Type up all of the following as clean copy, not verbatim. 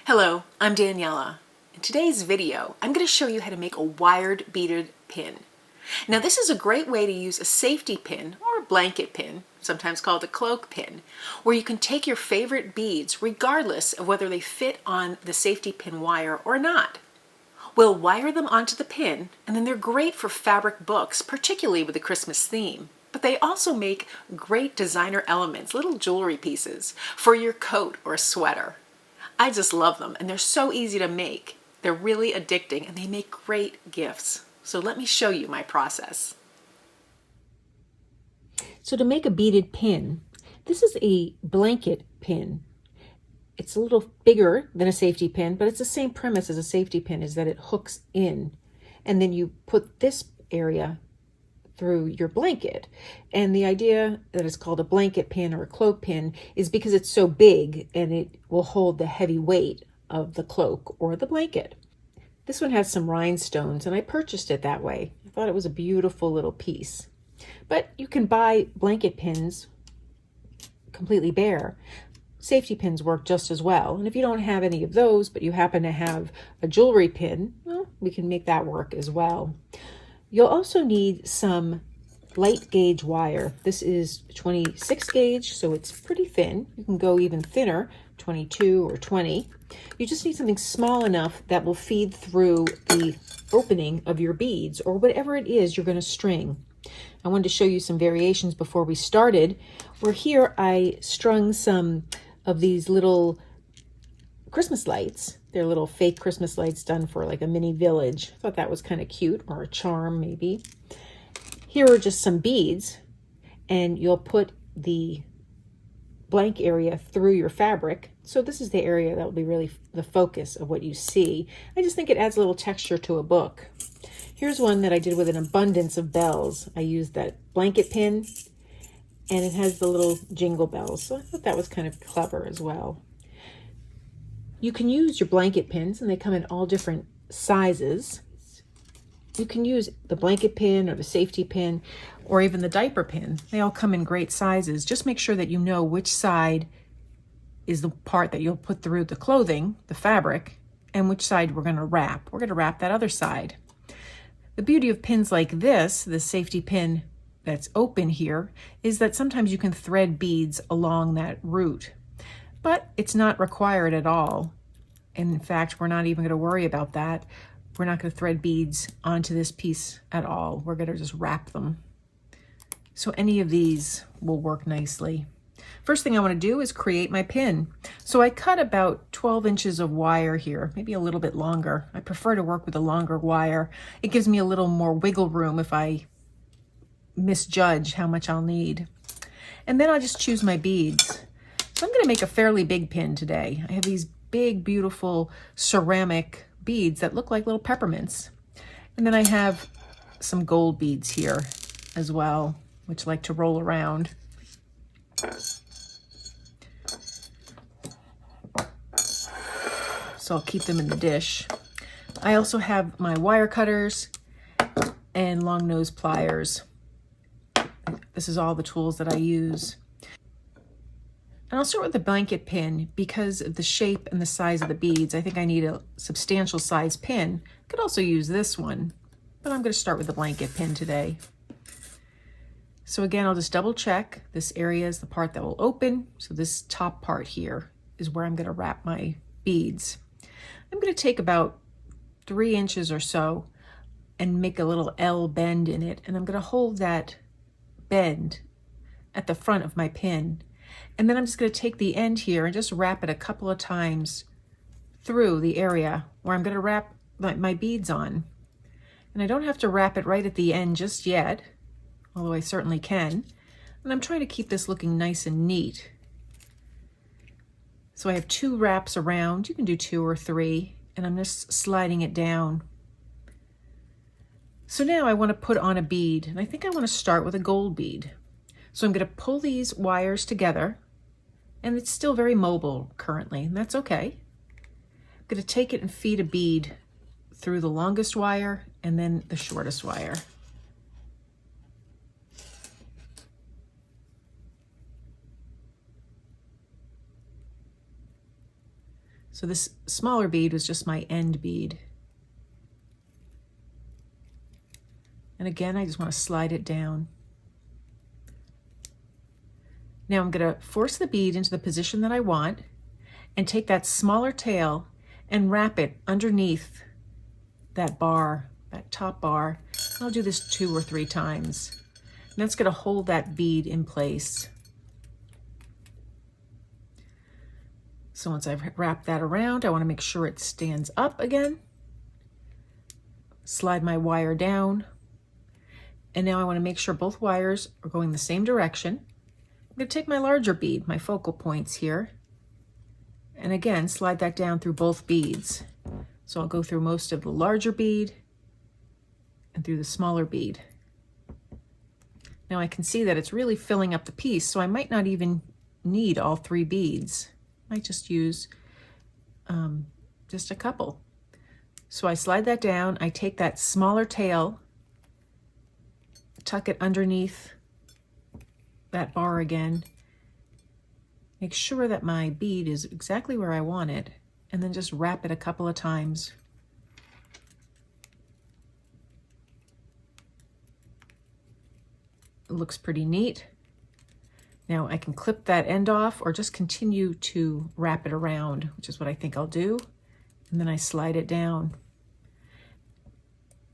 Hello, I'm Daniela. In today's video, I'm going to show you how to make a wired beaded pin. Now this is a great way to use a safety pin or a blanket pin, sometimes called a cloak pin, where you can take your favorite beads regardless of whether they fit on the safety pin wire or not. We'll wire them onto the pin, and then they're great for fabric books, particularly with the Christmas theme. But they also make great designer elements, little jewelry pieces, for your coat or sweater. I just love them, and they're so easy to make. They're really addicting, and they make great gifts. So let me show you my process. So to make a beaded pin, this is a blanket pin. It's a little bigger than a safety pin, but it's the same premise as a safety pin, is that it hooks in. And then you put this area through your blanket. And the idea that it's called a blanket pin or a cloak pin is because it's so big and it will hold the heavy weight of the cloak or the blanket. This one has some rhinestones, and I purchased it that way. I thought it was a beautiful little piece. But you can buy blanket pins completely bare. Safety pins work just as well. And if you don't have any of those, but you happen to have a jewelry pin, well, we can make that work as well. You'll also need some light gauge wire. This is 26 gauge, so it's pretty thin. You can go even thinner, 22 or 20. You just need something small enough that will feed through the opening of your beads or whatever it is you're going to string. I wanted to show you some variations before we started. Where here I strung some of these little Christmas lights. They're little fake Christmas lights done for like a mini village. I thought that was kind of cute, or a charm maybe. Here are just some beads, and you'll put the blank area through your fabric. So this is the area that will be really the focus of what you see. I just think it adds a little texture to a book. Here's one that I did with an abundance of bells. I used that blanket pin, and it has the little jingle bells. So I thought that was kind of clever as well. You can use your blanket pins, and they come in all different sizes. You can use the blanket pin or the safety pin or even the diaper pin. They all come in great sizes. Just make sure that you know which side is the part that you'll put through the clothing, the fabric, and which side we're going to wrap. We're going to wrap that other side. The beauty of pins like this, the safety pin that's open here, is that sometimes you can thread beads along that route. But it's not required at all. And in fact, we're not even going to worry about that. We're not going to thread beads onto this piece at all. We're going to just wrap them. So any of these will work nicely. First thing I want to do is create my pin. So I cut about 12 inches of wire here, maybe a little bit longer. I prefer to work with a longer wire. It gives me a little more wiggle room if I misjudge how much I'll need. And then I'll just choose my beads. So I'm going to make a fairly big pin today. I have these big, beautiful ceramic beads that look like little peppermints. And then I have some gold beads here as well, which like to roll around. So I'll keep them in the dish. I also have my wire cutters and long nose pliers. This is all the tools that I use. And I'll start with the blanket pin because of the shape and the size of the beads. I think I need a substantial size pin. I could also use this one, but I'm going to start with the blanket pin today. So again, I'll just double check. This area is the part that will open. So this top part here is where I'm going to wrap my beads. I'm going to take about 3 inches or so and make a little L bend in it. And I'm going to hold that bend at the front of my pin. And then I'm just going to take the end here and just wrap it a couple of times through the area where I'm going to wrap my beads on. And I don't have to wrap it right at the end just yet, although I certainly can. And I'm trying to keep this looking nice and neat. So I have 2 wraps around. You can do 2 or 3, and I'm just sliding it down. So now I want to put on a bead, and I think I want to start with a gold bead. So I'm going to pull these wires together, and it's still very mobile currently, and that's okay. I'm going to take it and feed a bead through the longest wire and then the shortest wire. So this smaller bead was just my end bead. And again, I just want to slide it down. Now I'm going to force the bead into the position that I want and take that smaller tail and wrap it underneath that bar, that top bar. I'll do this 2 or 3 times. And that's going to hold that bead in place. So once I've wrapped that around, I want to make sure it stands up again. Slide my wire down. And now I want to make sure both wires are going the same direction. I'm going to take my larger bead, my focal points here, and again, slide that down through both beads. So I'll go through most of the larger bead and through the smaller bead. Now I can see that it's really filling up the piece, so I might not even need all 3 beads. I might just use just a couple. So I slide that down, I take that smaller tail, tuck it underneath that bar again, make sure that my bead is exactly where I want it, and then just wrap it a couple of times. It looks pretty neat. Now I can clip that end off or just continue to wrap it around, which is what I think I'll do. And then I slide it down.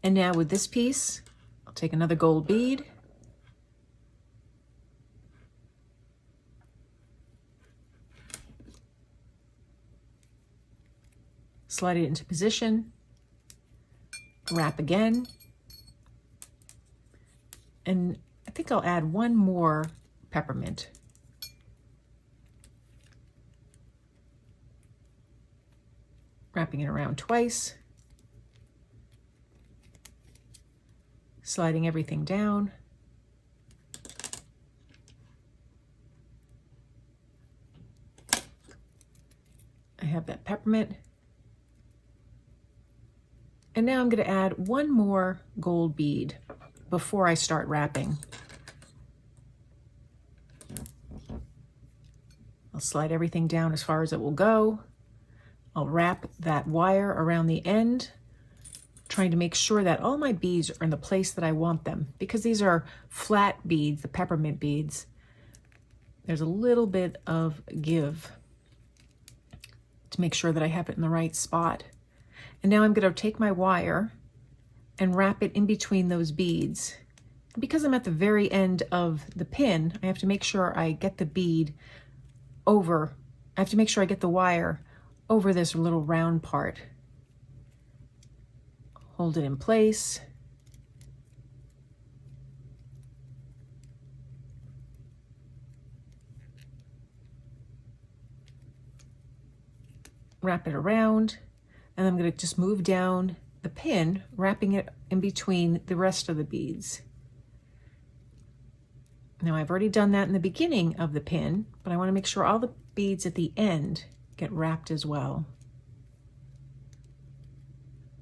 And now with this piece, I'll take another gold bead, slide it into position, wrap again, and I think I'll add one more peppermint. Wrapping it around twice, sliding everything down. I have that peppermint. And now I'm going to add one more gold bead before I start wrapping. I'll slide everything down as far as it will go. I'll wrap that wire around the end, trying to make sure that all my beads are in the place that I want them. Because these are flat beads, the peppermint beads, there's a little bit of give to make sure that I have it in the right spot. And now I'm going to take my wire and wrap it in between those beads. And because I'm at the very end of the pin, I have to make sure I get the bead over, I have to make sure I get the wire over this little round part. Hold it in place. Wrap it around. And I'm going to just move down the pin, wrapping it in between the rest of the beads. Now I've already done that in the beginning of the pin, but I want to make sure all the beads at the end get wrapped as well.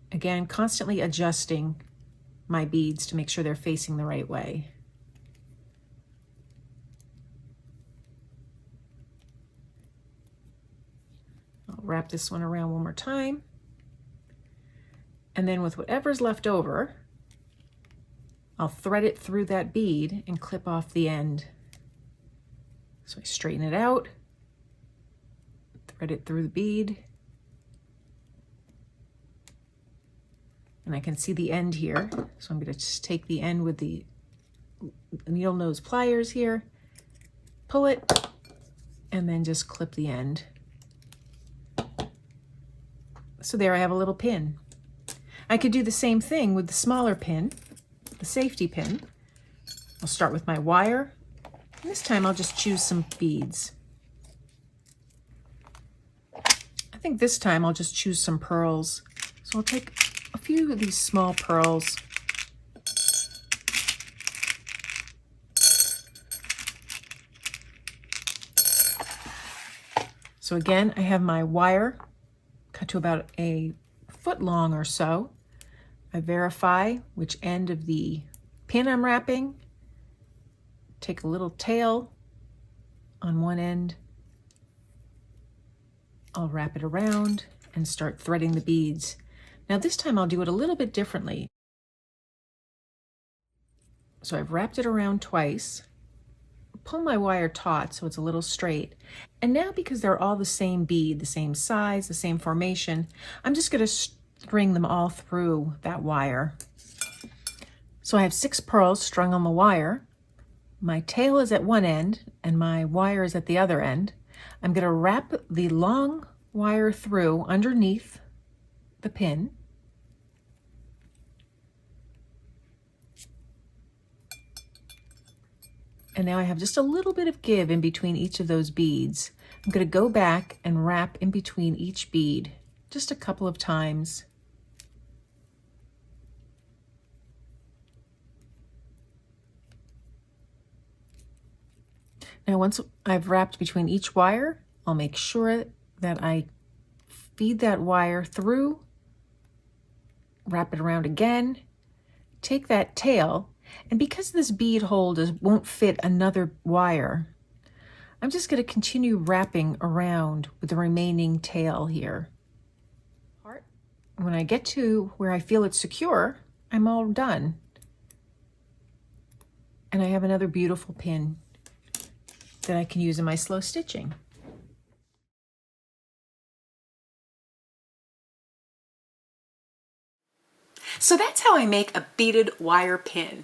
Again, constantly adjusting my beads to make sure they're facing the right way. I'll wrap this one around one more time. And then with whatever's left over, I'll thread it through that bead and clip off the end. So I straighten it out, thread it through the bead, and I can see the end here. So I'm going to just take the end with the needle nose pliers here, pull it, and then just clip the end. So there I have a little pin. I could do the same thing with the smaller pin, the safety pin. I'll start with my wire. And this time I'll just choose some beads. I think this time I'll just choose some pearls. So I'll take a few of these small pearls. So again, I have my wire cut to about a foot long or so. I verify which end of the pin I'm wrapping. Take a little tail on one end. I'll wrap it around and start threading the beads. Now this time I'll do it a little bit differently. So I've wrapped it around twice, pull my wire taut so it's a little straight. And now because they're all the same bead, the same size, the same formation, I'm just going to string them all through that wire. So I have 6 pearls strung on the wire. My tail is at one end and my wire is at the other end. I'm going to wrap the long wire through underneath the pin. And now I have just a little bit of give in between each of those beads. I'm going to go back and wrap in between each bead just a couple of times. Now once I've wrapped between each wire, I'll make sure that I feed that wire through, wrap it around again, take that tail, and because this bead hold won't fit another wire, I'm just going to continue wrapping around with the remaining tail here. When I get to where I feel it's secure, I'm all done. And I have another beautiful pin that I can use in my slow stitching. So that's how I make a beaded wire pin.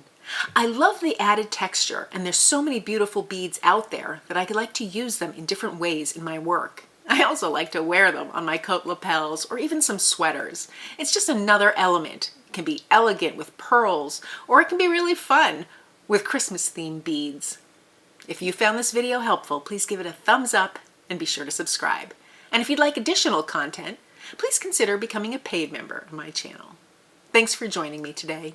I love the added texture, and there's so many beautiful beads out there that I like to use them in different ways in my work. I also like to wear them on my coat lapels or even some sweaters. It's just another element. It can be elegant with pearls, or it can be really fun with Christmas-themed beads. If you found this video helpful, please give it a thumbs up and be sure to subscribe. And if you'd like additional content, please consider becoming a paid member of my channel. Thanks for joining me today.